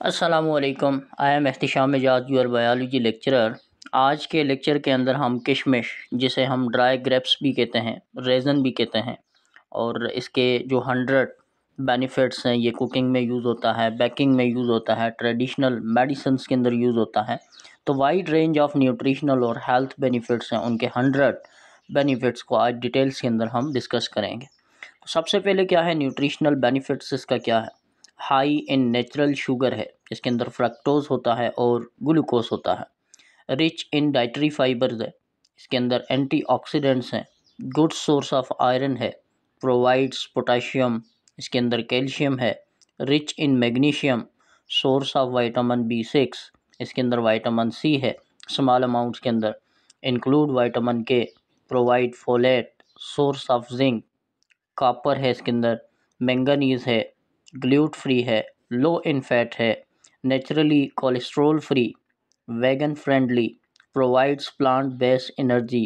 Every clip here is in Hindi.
अस्सलामुअलैकुम। I am Ehtisham Ejaz your biology lecturer. आज के लेक्चर के अंदर हम किशमिश, जिसे हम ड्राई ग्रेप्स भी कहते हैं, रेज़न भी कहते हैं, और इसके जो 100 बेनिफिट्स हैं, ये कुकिंग में यूज़ होता है, बेकिंग में यूज़ होता है, ट्रेडिशनल मेडिसिन्स के अंदर यूज़ होता है। तो वाइड रेंज ऑफ न्यूट्रिशनल और हेल्थ बेनिफिट्स हैं, उनके 100 बेनिफिट्स को आज डिटेल्स के अंदर हम डिस्कस करेंगे। तो सबसे पहले क्या है न्यूट्रिशनल बेनिफिट्स, इसका क्या है? हाई इन नेचुरल शुगर है, इसके अंदर फ्रक्टोज होता है और ग्लूकोज होता है। रिच इन डाइटरी फाइबर्स है, इसके अंदर एंटीऑक्सीडेंट्स हैं। गुड सोर्स ऑफ आयरन है, प्रोवाइड्स पोटाशियम, इसके अंदर कैल्शियम है। Rich in magnesium, source of vitamin B6, इसके अंदर विटामिन C है स्मॉल अमाउंट्स के अंदर। Include vitamin K, provide folate, source of zinc. Copper है इसके अंदर, मैंगनीज है, ग्लूट फ्री है, लो इन फैट है, naturally cholesterol free, vegan friendly, provides plant based energy,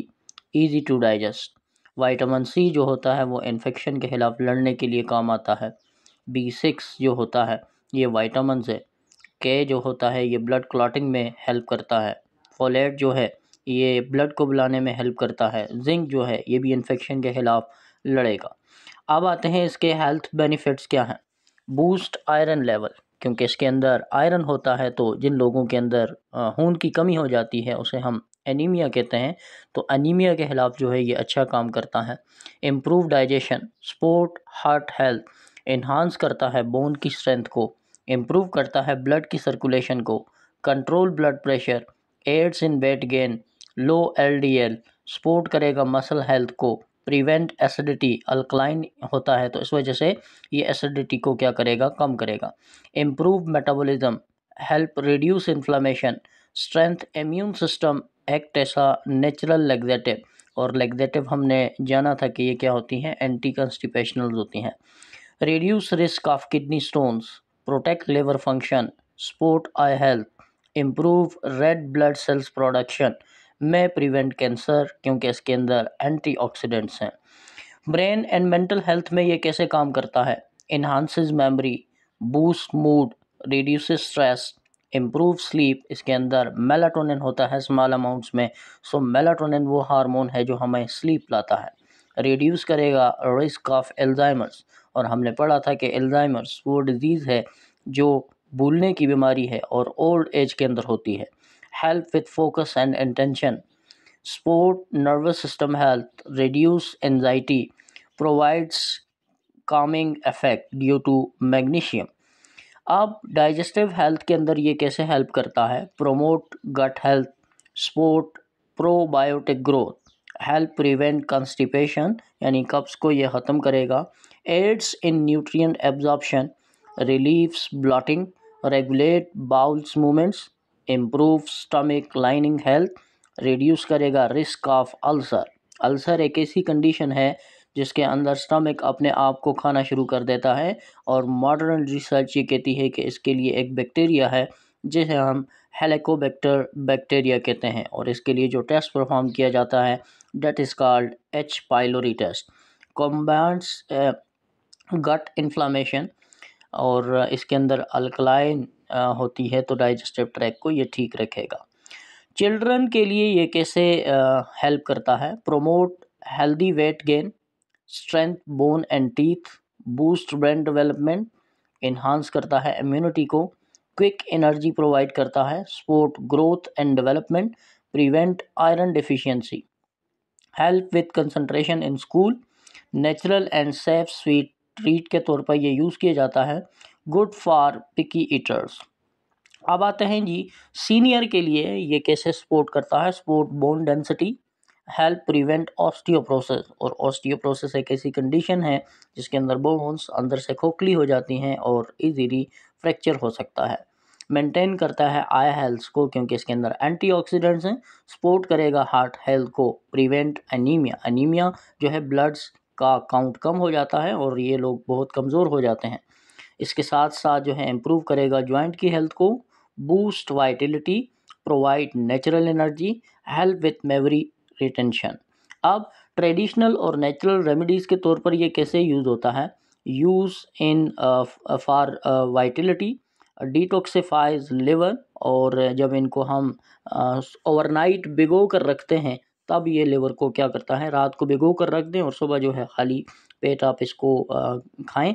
easy to digest. Vitamin C जो होता है वो इन्फेक्शन के खिलाफ लड़ने के लिए काम आता है। B6 जो होता है ये विटामिन है। K जो होता है ये ब्लड क्लॉटिंग में हेल्प करता है। फोलेट जो है ये ब्लड को बुलाने में हेल्प करता है। जिंक जो है ये भी इन्फेक्शन के खिलाफ लड़ेगा। अब आते हैं इसके हेल्थ बेनिफिट्स क्या हैं। बूस्ट आयरन लेवल, क्योंकि इसके अंदर आयरन होता है, तो जिन लोगों के अंदर खून की कमी हो जाती है उसे हम एनीमिया कहते हैं, तो एनीमिया के खिलाफ जो है ये अच्छा काम करता है। Improve digestion, support heart health, enhance करता है बोन की स्ट्रेंथ को, इम्प्रूव करता है ब्लड की सर्कुलेशन को, कंट्रोल ब्लड प्रेशर, एड्स इन वेट गेन, लो LDL, सपोर्ट करेगा मसल हेल्थ को, प्रिवेंट एसिडिटी, अल्कलाइन होता है तो इस वजह से ये एसिडिटी को क्या करेगा, कम करेगा। Improve metabolism, help reduce inflammation, strength immune system, act as a natural laxative, और लेग्जेटिव हमने जाना था कि ये क्या होती हैं, एंटी कॉन्स्टिपेशनल होती हैं। Reduce risk of kidney stones, protect liver function, support I health, improve red blood cells production, में प्रिवेंट कैंसर, क्योंकि इसके अंदर एंटीऑक्सीडेंट्स हैं। ब्रेन एंड मेंटल हेल्थ में ये कैसे काम करता है? Enhances memory, boost mood, reduces stress, improve sleep, इसके अंदर मेलाटोनिन होता है स्मॉल अमाउंट्स में। सो मेलाटोनिन वो हार्मोन है जो हमें स्लीप लाता है। रिड्यूस करेगा रिस्क ऑफ एल्जाइमर्स, और हमने पढ़ा था कि एल्जाइमर्स वो डिजीज़ है जो भूलने की बीमारी है और ओल्ड एज के अंदर होती है। Help with focus and intention, support nervous system health, reduce anxiety, provides calming effect due to magnesium. अब डाइजेस्टिव हेल्थ के अंदर ये कैसे हेल्प करता है? Promote gut health, support probiotic growth, help prevent constipation, यानी कब्ज को ये ख़त्म करेगा। Aids in nutrient absorption, relieves bloating, regulate bowels movements, improve stomach lining health, reduce करेगा रिस्क ऑफ अल्सर। अल्सर एक ऐसी कंडीशन है जिसके अंदर स्टमक अपने आप को खाना शुरू कर देता है, और मॉडर्न रिसर्च ये कहती है कि इसके लिए एक बैक्टीरिया है जिसे हम हेलिकोबैक्टर बैक्टीरिया कहते हैं, और इसके लिए जो टेस्ट परफॉर्म किया जाता है that is called H. Pylori test. Combats gut inflammation, और इसके अंदर अल्कलाइन होती है, तो डाइजेस्टिव ट्रैक को ये ठीक रखेगा। चिल्ड्रन के लिए ये कैसे हेल्प करता है? Promote healthy weight gain, strength bone and teeth, boost brain development, enhance करता है इम्यूनिटी को, क्विक एनर्जी प्रोवाइड करता है, support growth and development, prevent iron deficiency, help with concentration in school, natural and safe sweet treat के तौर पर ये यूज़ किया जाता है, गुड फॉर पिकी ईटर्स। अब आते हैं जी सीनियर के लिए ये कैसे सपोर्ट करता है? Support bone density, help prevent osteoporosis, और ऑस्टियोप्रोसिस एक ऐसी कंडीशन है जिसके अंदर बोन्स अंदर से खोखली हो जाती हैं और इजीली फ्रैक्चर हो सकता है। मेंटेन करता है आई हेल्थ को, क्योंकि इसके अंदर एंटीऑक्सीडेंट्स हैं। सपोर्ट करेगा हार्ट हेल्थ को, प्रिवेंट एनीमिया, एनीमिया जो है ब्लड्स का काउंट कम हो जाता है और ये लोग बहुत कमज़ोर हो जाते हैं। इसके साथ साथ जो है इम्प्रूव करेगा जॉइंट की हेल्थ को, boost Vitality, provide natural energy, help with memory retention. अब ट्रेडिशनल और नेचुरल रेमेडीज़ के तौर पर ये कैसे यूज़ होता है? Use in for Vitality, detoxifies liver, और जब इनको हम ओवरनाइट भिगो कर रखते हैं तब ये लिवर को क्या करता है, रात को भिगो कर रख दें और सुबह जो है खाली पेट आप इसको खाएं,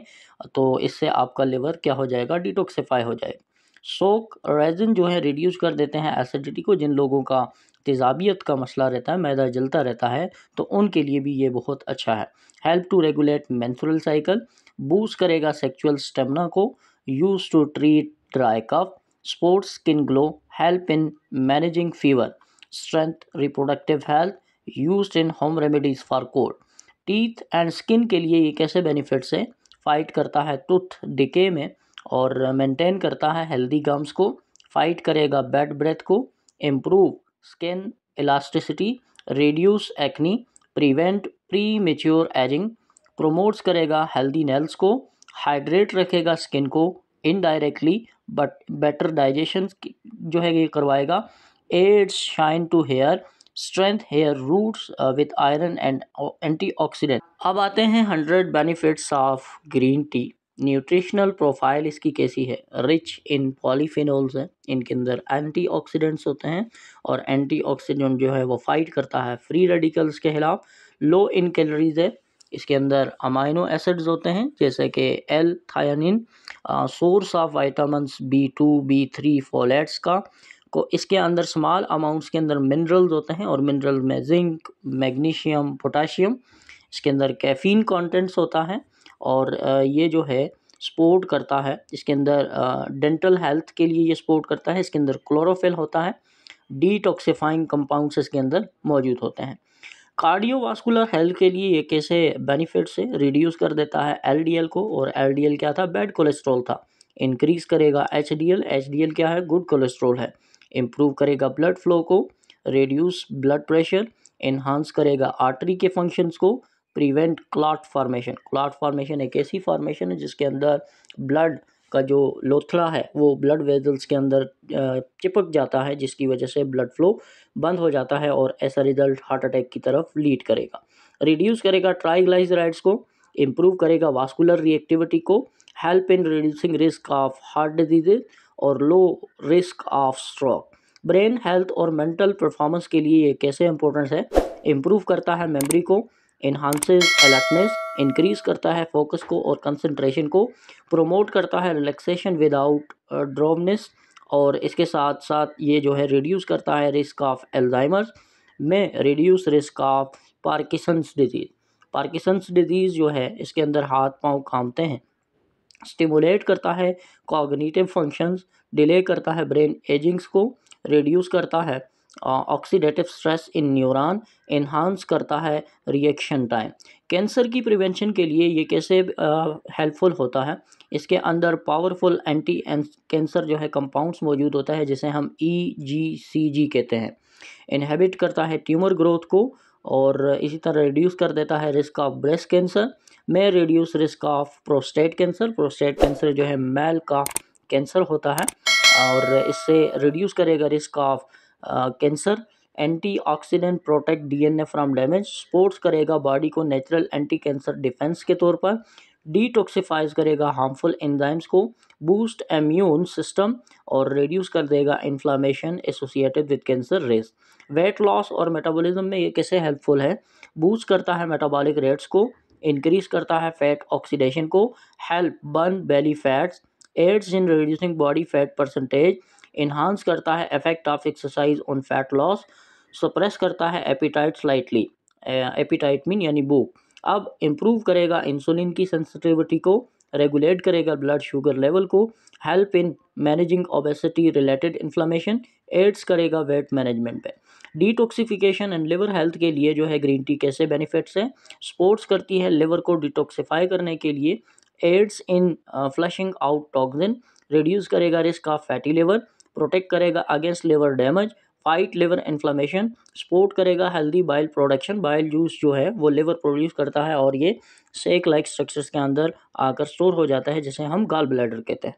तो इससे आपका लिवर क्या हो जाएगा, डिटॉक्सिफाई हो जाएगा। सोक रेजिन जो है रिड्यूस कर देते हैं एसिडिटी को। जिन लोगों का तेज़ाबियत का मसला रहता है, मैदा जलता रहता है, तो उनके लिए भी ये बहुत अच्छा है। Help to regulate menstrual cycle, boost करेगा सेक्सुअल स्टेमिना को, use to treat dry cough, supports skin glow, help in managing fever, strength reproductive health, used in home remedies for cold. Teeth and skin के लिए ये कैसे बेनिफिट्स है, फाइट करता है टूथ डिके में और मेंटेन करता है हेल्दी गम्स को, फाइट करेगा बैड ब्रेथ को, improve skin elasticity, reduce acne, prevent premature ageing, promotes करेगा हेल्दी नेल्स को, हाइड्रेट रखेगा स्किन को इनडायरेक्टली बट बेटर डाइजेशन जो है ये करवाएगा, aids shine to hair, strength hair roots with iron and antioxidant. अब आते हैं 100 benefits of green tea. Nutritional profile इसकी कैसी है, रिच इन पॉलीफिनोल्स है, इनके अंदर एंटीऑक्सीडेंट्स होते हैं और एंटीऑक्सीडेंट जो है वो फाइट करता है फ्री रेडिकल्स के खिलाफ। लो इन कैलोरीज है, इसके अंदर अमाइनो एसिड्स होते हैं जैसे कि L theanine, source of vitamins B2 B3 folates को इसके अंदर स्मॉल अमाउंट्स के अंदर मिनरल्स होते हैं और मिनरल में जिंक, मैग्नीशियम, पोटाशियम। इसके अंदर कैफीन कंटेंट्स होता है और ये जो है सपोर्ट करता है, इसके अंदर डेंटल हेल्थ के लिए ये सपोर्ट करता है। इसके अंदर क्लोरोफिल होता है, डिटॉक्सिफाइंग कंपाउंड्स इसके अंदर मौजूद होते हैं। कार्डियोवास्कुलर हेल्थ के लिए ये कैसे बेनिफिट्स है, रिड्यूस कर देता है एलडीएल को, और एलडीएल क्या था, बैड कोलेस्ट्रॉल था। इंक्रीज करेगा एचडीएल, एचडीएल क्या है, गुड कोलेस्ट्रॉल है। इम्प्रूव करेगा ब्लड फ्लो को, रिड्यूस ब्लड प्रेशर, इन्हांस करेगा आर्टरी के फंक्शंस को, prevent clot formation. Clot formation एक ऐसी फॉर्मेशन है जिसके अंदर ब्लड का जो लोथड़ा है वो ब्लड वेजल्स के अंदर चिपक जाता है, जिसकी वजह से ब्लड फ्लो बंद हो जाता है और ऐसा रिजल्ट हार्ट अटैक की तरफ लीड करेगा। रिड्यूस करेगा ट्राइग्लाइसराइड्स को, इम्प्रूव करेगा वास्कुलर रिएक्टिविटी को, help in reducing risk of heart diseases और low risk of stroke. Brain health और मेंटल परफॉर्मेंस के लिए ये कैसे इंपॉर्टेंट है, इम्प्रूव करता है मेमोरी को, इन्हांसेस अलर्टनेस, इंक्रीज करता है फोकस को और कंसंट्रेशन को, प्रोमोट करता है रिलैक्सेशन विदाउट ड्रोवनेस, और इसके साथ साथ ये जो है रिड्यूस करता है रिस्क ऑफ एल्जाइमर्स में, reduce risk of Parkinson's disease. Parkinson's disease जो है इसके अंदर हाथ पांव कांपते हैं, स्टिमुलेट करता है कॉग्निटिव फंक्शंस, डिले करता है ब्रेन एजिंग्स को, रिड्यूस करता है oxidative stress in neuron, enhance करता है रिएक्शन टाइम। कैंसर की प्रिवेंशन के लिए ये कैसे हेल्पफुल होता है, इसके अंदर पावरफुल एंटी कैंसर जो है कंपाउंड्स मौजूद होता है जिसे हम EGCG कहते हैं। इनहेबिट करता है ट्यूमर ग्रोथ को और इसी तरह रिड्यूस कर देता है रिस्क ऑफ ब्रेस्ट कैंसर में, reduce risk of prostate cancer. Prostate cancer जो है मेल का कैंसर होता है और इससे रिड्यूस करेगा risk of cancer. Antioxidant protect DNA from damage, supports करेगा बॉडी को नेचुरल एंटी कैंसर डिफेंस के तौर पर, डिटॉक्सिफाइज करेगा हार्मफुल एंजाइम्स को, बूस्ट इम्यून सिस्टम और रिड्यूस कर देगा inflammation associated with cancer risk. Weight loss और मेटाबॉलिज्म में ये कैसे हेल्पफुल है, बूस्ट करता है मेटाबॉलिक रेट्स को, इंक्रीज करता है फैट ऑक्सीडेशन को, help burn belly fats, aids in reducing body fat percentage, enhance करता है effect of exercise on fat loss, suppress करता है एपिटाइट स्लाइटली, एपिटाइट मीन यानी भूख। अब इम्प्रूव करेगा इंसुलिन की सेंसिटिविटी को, रेगुलेट करेगा ब्लड शुगर लेवल को, help in managing obesity related inflammation, aids करेगा वेट मैनेजमेंट पे। डिटॉक्सिफिकेशन एंड लिवर हेल्थ के लिए जो है ग्रीन टी कैसे बेनिफिट्स हैं, सपोर्ट्स करती है लिवर को डिटॉक्सिफाई करने के लिए, aids in flushing out toxin, reduce करेगा risk of fatty liver, protect करेगा against liver damage, fight liver inflammation, support करेगा healthy bile production. Bile juice जो है वो लिवर प्रोड्यूस करता है और ये शेक लाइक स्ट्रक्चर्स के अंदर आकर स्टोर हो जाता है जिसे हम गॉल ब्लैडर कहते हैं।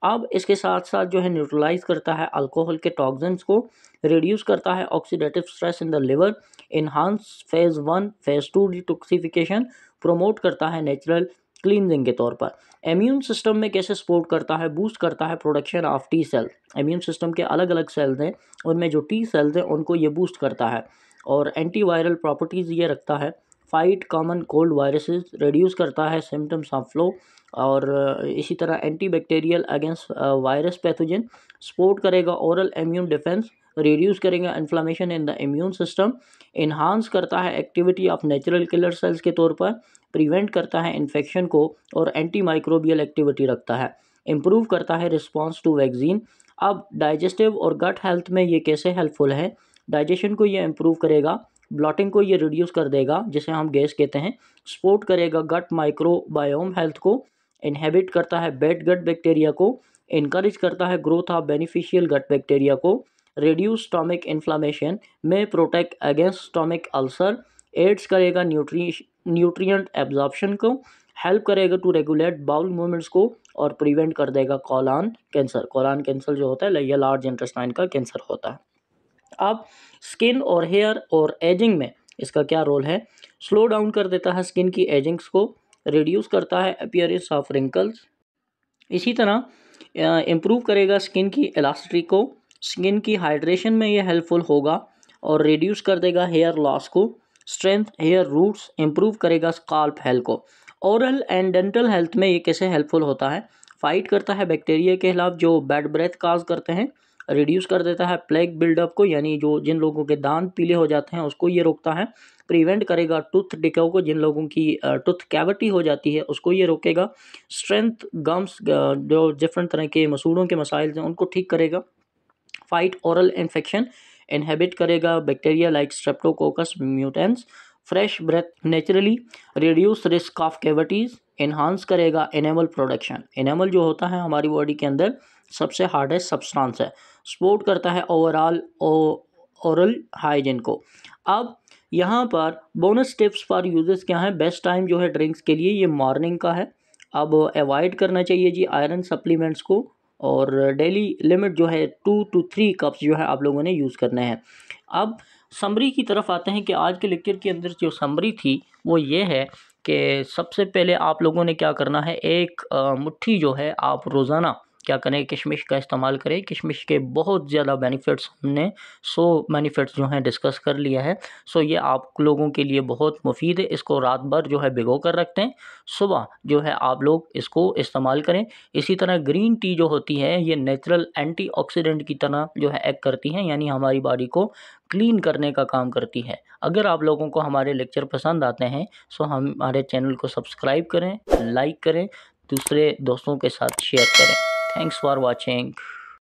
अब इसके साथ साथ जो है न्यूट्रलाइज करता है अल्कोहल के टॉक्सिन्स को, रिड्यूस करता है oxidative stress in the liver, enhance phase 1 phase 2 detoxification, promote करता है नेचुरल क्लींजिंग के तौर पर। इम्यून सिस्टम में कैसे सपोर्ट करता है, बूस्ट करता है production of T cell. Immune system के अलग अलग सेल्स हैं, उनमें जो टी सेल्स हैं उनको ये बूस्ट करता है और एंटीवायरल प्रॉपर्टीज़ ये रखता है। Fight common cold viruses, reduce करता है सिम्टम्स ऑफ फ्लू, और इसी तरह antibacterial against virus pathogen, support करेगा ओरल इम्यून डिफेंस, रिड्यूस करेगा inflammation in the immune system, enhance करता है activity of natural killer cells के तौर पर, प्रिवेंट करता है इन्फेक्शन को और एंटी माइक्रोबियल एक्टिविटी रखता है, इम्प्रूव करता है रिस्पॉन्स टू वैक्सीन। अब डाइजेस्टिव और गट हेल्थ में ये कैसे हेल्पफुल है, डाइजेशन को ये इम्प्रूव करेगा, ब्लॉटिंग को ये रिड्यूस कर देगा जिसे हम गैस कहते हैं, सपोर्ट करेगा गट माइक्रोबायोम हेल्थ को, इनहेबिट करता है बैड गट बैक्टीरिया को, इनकरेज करता है growth of beneficial gut bacteria को, रिड्यूस स्टोमिक इन्फ्लामेशन में, protect against stomach ulcer, aids करेगा न्यूट्रिएंट एब्जॉर्प्शन को, हेल्प करेगा टू रेगुलेट बाउल मूवमेंट्स को और प्रिवेंट कर देगा कोलन कैंसर। कोलन कैंसर जो होता है ये लार्ज इंटेस्टाइन का कैंसर होता है। अब स्किन और हेयर और एजिंग में इसका क्या रोल है, स्लो डाउन कर देता है स्किन की एजिंग्स को, रिड्यूस करता है अपीयरेंस ऑफ रिंकल्स, इसी तरह इम्प्रूव करेगा स्किन की इलास्टिसिटी को, स्किन की हाइड्रेशन में ये हेल्पफुल होगा और रिड्यूस कर देगा हेयर लॉस को, स्ट्रेंथ हेयर रूट्स, इम्प्रूव करेगा स्काल्प हेल्थ को। ओरल एंड डेंटल हेल्थ में ये कैसे हेल्पफुल होता है, फाइट करता है बैक्टीरिया के खिलाफ जो बैड ब्रेथ काज करते हैं, रिड्यूस कर देता है प्लेग बिल्डअप को, यानी जो जिन लोगों के दांत पीले हो जाते हैं उसको ये रोकता है, प्रिवेंट करेगा टूथ डिके को, जिन लोगों की टूथ कैविटी हो जाती है उसको ये रोकेगा, स्ट्रेंथ गम्स जो डिफरेंट तरह के मसूड़ों के मसाइल हैं उनको ठीक करेगा, फाइट ओरल इन्फेक्शन, इनहेबिट करेगा bacteria like streptococcus mutans, fresh breath naturally, reduce risk of cavities, enhance करेगा एनेमल प्रोडक्शन। एनेमल जो होता है हमारी बॉडी के अंदर सबसे हार्डेस्ट सब्सटेंस है, सपोर्ट करता है ओवरऑल ओरल हाइजीन को। अब यहाँ पर बोनस टिप्स फॉर यूजर्स क्या है, बेस्ट टाइम जो है ड्रिंक्स के लिए ये मॉर्निंग का है। अब अवॉइड करना चाहिए जी आयरन सप्लीमेंट्स को, और डेली लिमिट जो है 2 to 3 कप्स जो है आप लोगों ने यूज़ करने हैं। अब समरी की तरफ आते हैं कि आज के लेक्चर के अंदर जो समरी थी वो ये है कि सबसे पहले आप लोगों ने क्या करना है, एक मुट्ठी जो है आप रोज़ाना क्या करें, किशमिश का इस्तेमाल करें। किशमिश के बहुत ज़्यादा बेनिफिट्स हमने 100 बेनिफिट्स जो हैं डिस्कस कर लिया है। सो ये आप लोगों के लिए बहुत मुफीद है। इसको रात भर जो है भिगो कर रखते हैं, सुबह जो है आप लोग इसको इस्तेमाल करें। इसी तरह ग्रीन टी जो होती है ये नेचुरल एंटीऑक्सीडेंट की तरह जो है एक्ट करती हैं, यानी हमारी बॉडी को क्लीन करने का काम करती है। अगर आप लोगों को हमारे लेक्चर पसंद आते हैं सो हमारे चैनल को सब्सक्राइब करें, लाइक करें, दूसरे दोस्तों के साथ शेयर करें। Thanks for watching.